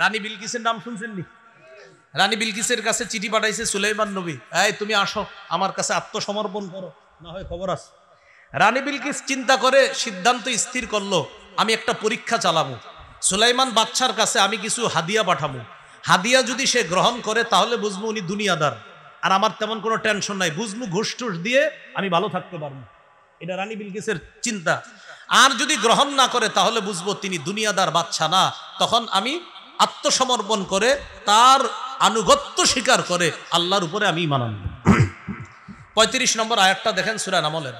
রানী বিলকিসের নাম শুনছেন নি? রানী বিলকিসের কাছে চিঠি পাঠাইছে সুলাইমান নবী, এই তুমি আসো আমার কাছে আত্মসমর্পণ করো, না হয় খবর আছে। রানী বিলকিস চিন্তা করে সিদ্ধান্ত স্থির করলো, আমি একটা পরীক্ষা চালাবো। সুলাইমান বাদশার কাছে আমি কিছু হাদিয়া পাঠাবো, হাদিয়া যদি সে গ্রহণ করে তাহলে বুঝবো উনি দুনিয়াদার, আর আমার তেমন কোনো টেনশন নাই, বুঝবো ঘুষ টুস দিয়ে আমি ভালো থাকতে পারবো। এটা রানী বিলকিসের চিন্তা। আর যদি গ্রহণ না করে তাহলে বুঝবো তিনি দুনিয়াদার বাদশা না, তখন আমি আত্মসমর্পণ করে তার আনুগত্য স্বীকার করে আল্লাহর উপরে আমি ঈমান আনব। ৩৫ নম্বর আয়াতটা দেখেন সূরা নামলের,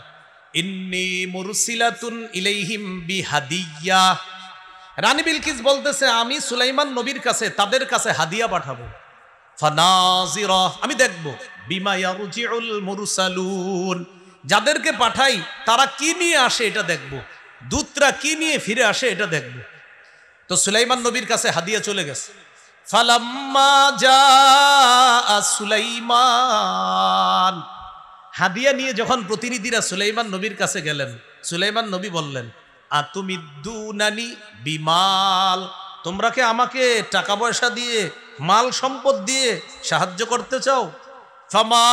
ইন্নী মুরসিলাতুন ইলাইহিম বিহাদিয়া। রানী বিলকিস বলতেছে আমি সুলাইমান নবীর কাছে তাদের কাছে হাদিয়া পাঠাবো। ফানাজিরা, আমি দেখব, বিমা ইয়ারজিউল মুরসালুন, যাদেরকে পাঠাই তারা কি নিয়ে আসে এটা দেখব, দূতরা কি নিয়ে ফিরে আসে এটা দেখব। তো সুলাইমান নবীর কাছে হাদিয়া চলে গেছে। ফালাম্মা জাআ সুলাইমান, হাদিয়া নিয়ে যখন প্রতিনিধিরা সুলাইমান নবীর কাছে গেলেন, সুলাইমান নবী বললেন, আতুমিদ্দুনানি বিমাল, তোমরা কি আমাকে টাকা পয়সা দিয়ে মাল সম্পদ দিয়ে সাহায্য করতে চাও? ফামা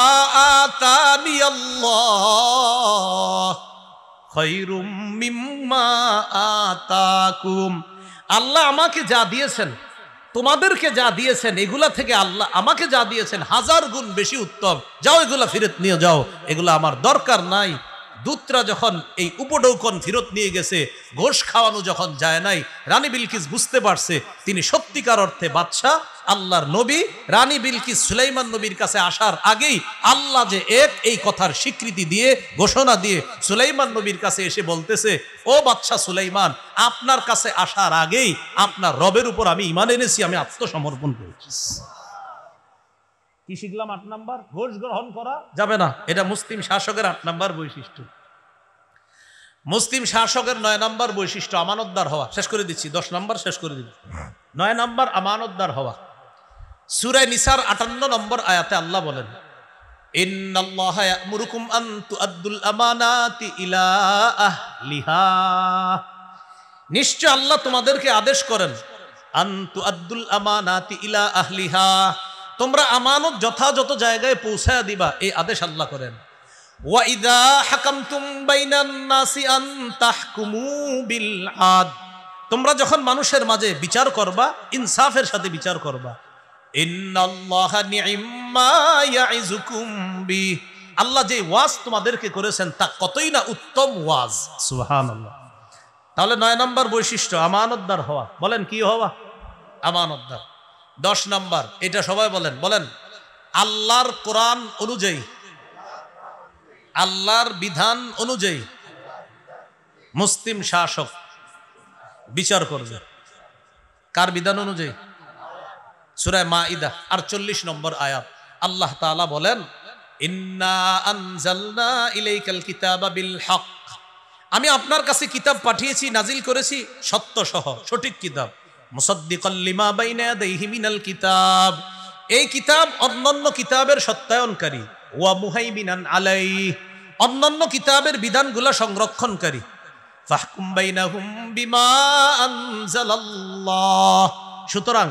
আতানি আল্লাহ খায়রুম মিম্মা আতাকুম, আল্লাহ আমাকে যা দিয়েছেন, তোমাদেরকে যা দিয়েছেন, এগুলা থেকে আল্লাহ আমাকে যা দিয়েছেন 1000 গুণ বেশি উত্তম, যাও এগুলা ফেরত নিয়ে যাও, এগুলা আমার দরকার নাই। দূতরা যখন এই উপঢৌকন ফেরত নিয়ে গেছে, ঘোষ খাওয়ানো যখন যায় নাই, রানী বিলকিস বুঝতে পারছে তিনি সত্যিকার অর্থে বাদশাহ, আল্লাহর নবী। রানী বিলকিস সুলাইমান নবীর কাছে আসার আগেই আল্লাহ যে এক, এই কথার স্বীকৃতি দিয়ে ঘোষণা দিয়ে সুলাইমান নবীর কাছে এসে বলতেছে, ও বাদশাহ সুলাইমান, আপনার কাছে আসার আগেই আপনার রবের উপর আমি ঈমান এনেছি, আমি আত্মসমর্পণ করেছি। কি শিখলাম? 8 নাম্বার, ঘোষ গ্রহণ করা যাবে না, এটা মুসলিম শাসকের 8 নাম্বার বৈশিষ্ট্য। মুসলিম শাসকের 9 নাম্বার বৈশিষ্ট্য আমানতদার হওয়া। শেষ করে দিচ্ছি, 10 নাম্বার শেষ করে দিব। 9 নাম্বার আমানতদার হওয়া। সূরা নিসার 58 নম্বর আয়াতে আল্লাহ বলেন, ইন্নাল্লাহা ইয়া'মুরুকুম আন তুআদ্দুল আমানাতি ইলা আহলিহা, নিশ্চয় আল্লাহ তোমাদেরকে আদেশ করেন, আন তুআদ্দুল আমানাতি ইলা আহলিহা, তোমরা আমানত যথাযথ জায়গায় পৌঁছায়া দিবা, এই আদেশ আল্লাহ করেন। ওয়া ইযা হাকামতুম বাইনান নাসি আন তাহকুমু বিল আদ, তোমরা যখন মানুষের মাঝে বিচার করবা, ইনসাফের সাথে বিচার করবা। ইন্নাল্লাহা নি'ম্মা ইয়া'iজুকুম বি, আল্লাহ যে ওয়াজ তোমাদেরকে করেছেন তা কতই না উত্তম ওয়াজ। সুবহানাল্লাহ। তাহলে 9 নম্বর বৈশিষ্ট্য আমানতদার হওয়া। বলেন কি হওয়া? আমানতদার। 10 নম্বর, এটা সবাই বলেন, বলেন, আল্লাহর কোরআন অনুযায়ী, আল্লাহর বিধান অনুযায়ী মুসলিম শাসক বিচার করবে। কার বিধান অনুযায়ী? সূরা মাইদা 48 নম্বর আয়াত আল্লাহ তাআলা বলেন, ইন্না আনজালনা ইলাইকাল কিতাবা বিল হক, আমি আপনার কাছে কিতাব পাঠিয়েছি, নাজিল করেছি সত্য সহ, সঠিক কিতাব। মুসাদ্দিকাল লিমা বাইনা ইয়াদাইহি মিনাল কিতাব, এই কিতাব অন্যান্য কিতাবের সত্যায়নকারী। ওয়া মুহাইমিনান আলাইহি, অন্যান্য কিতাবের বিধানগুলো সংরক্ষণকারী। ফাহকুম বাইনাহুম বিমা আনজালাল্লাহ, সুতরাং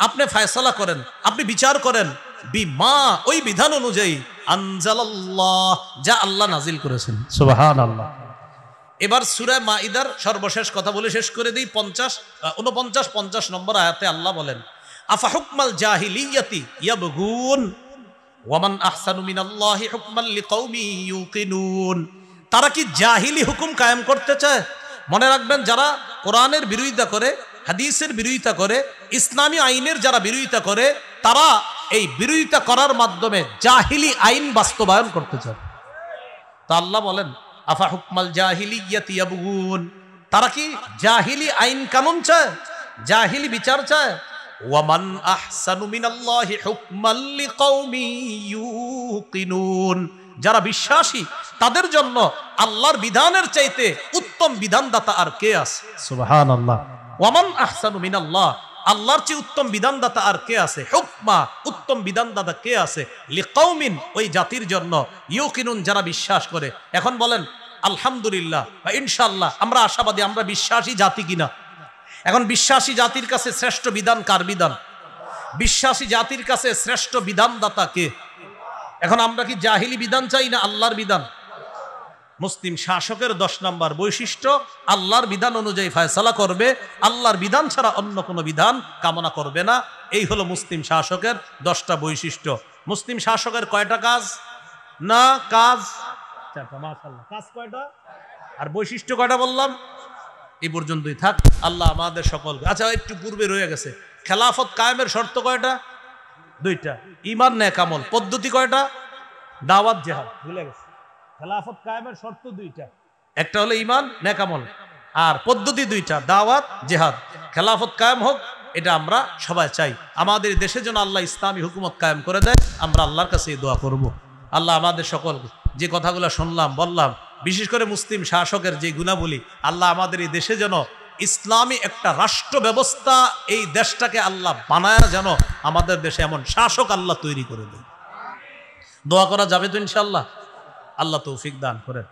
আপনি ফয়সালা করেন, আপনি বিচার করেন, বিমা, ওই বিধান অনুযায়ী, আনজালাল্লাহ, যা আল্লাহ নাজিল করেছেন। সুবহানাল্লাহ। এবার সূরা মাইদার সর্বশেষ কথা বলে শেষ করে দিই। 49-50 নম্বর আয়াতে আল্লাহ বলেন, আফা হুকমাল জাহিলিয়াতি ইয়াবগুন ওয়া মান আহসানু মিনাল্লাহি হুকমান লিকাউমি ইউকিনুন, তারা কি জাহিলি হুকুম কায়েম করতে চায়? মনে রাখবেন, যারা কোরআনের বিরোধিতা করে, হাদিসের বিরোধিতা করে, ইসলামী আইনের যারা বিরোধিতা করে, তারা এই বিরোধিতা করার মাধ্যমে জাহিলি আইন বাস্তবায়ন করতে চায়। তা আল্লাহ বলেন, আফা হুকমাল জাহিলিয়াতি ইয়াবগুন, তারা কি জাহিলি আইন কানুন চায়, জাহিলি বিচার চায়? ওয়া মান আহসানু মিনাল্লাহি হুকমান লিকাউমি ইউকিনুন, যারা বিশ্বাসী তাদের জন্য আল্লাহর বিধানের চাইতে উত্তম বিধানদাতা আর কে আছে? সুবহানাল্লাহ। ওয়া মান আহসানু মিনাল্লাহ, আল্লাহর চেয়ে উত্তম বিধানদাতা আর কে আছে? হুকমা, উত্তম বিধানদাতা কে আছে? লিকাউমিন, ওই জাতির জন্য, ইউকিনুন, যারা বিশ্বাস করে। এখন বলেন আলহামদুলিল্লাহ বা ইনশাআল্লাহ আমরা আশাবাদী, আমরা বিশ্বাসী জাতি কিনা? এখন বিশ্বাসী জাতির কাছে শ্রেষ্ঠ বিধান কার বিধান? বিশ্বাসী জাতির কাছে শ্রেষ্ঠ বিধানদাতা কে? এখন আমরা কি জাহিলি বিধান চাই না আল্লাহর বিধান? মুসলিম শাসকের 10 নম্বর বৈশিষ্ট্য, আল্লাহর বিধান অনুযায়ী ফয়সালা করবে, আল্লাহর বিধান ছাড়া অন্য কোনো বিধান কামনা করবে না। এই হলো মুসলিম শাসকের 10টা বৈশিষ্ট্য। মুসলিম শাসকের কয়টা কাজ? না কাজ 4টা। মাশাআল্লাহ, কাজ কয়টা আর বৈশিষ্ট্য কয়টা বললাম? এই পর্যন্তই থাক। আল্লাহ আমাদের সকল। আচ্ছা, একটু পূর্বে রয়ে গেছে, খেলাফত কায়েমের শর্ত কয়টা? 2টা। ঈমান নেক আমল। পদ্ধতি কয়টা? দাওয়াত জিহাদ। ভুলে গেছে। খেলাফত কায়েমের শর্ত 2টা, একটা হলো ঈমান নেক আমল, আর পদ্ধতি 2টা, দাওয়াত জিহাদ। খেলাফত কায়েম হোক, এটা আমরা সবাই চাই। আমাদের দেশে যেন আল্লাহ ইসলামী হুকুমত কায়েম করে দেয়, আমরা আল্লাহর কাছে দোয়া করব। আল্লাহ আমাদের সকল যে কথাগুলো শুনলাম বললাম, বিশেষ করে মুসলিম শাসকের যে গুণাবলী, আল্লাহ আমাদের এই দেশে যেন ইসলামী একটা রাষ্ট্র ব্যবস্থা, এই দেশটাকে আল্লাহ বানায় যেন আমাদের দেশে এমন শাসক আল্লাহ তৈরি করে দেয়। দোয়া করা যাবে তো ইনশাআল্লাহ? আল্লাহ তৌফিক দান করেন।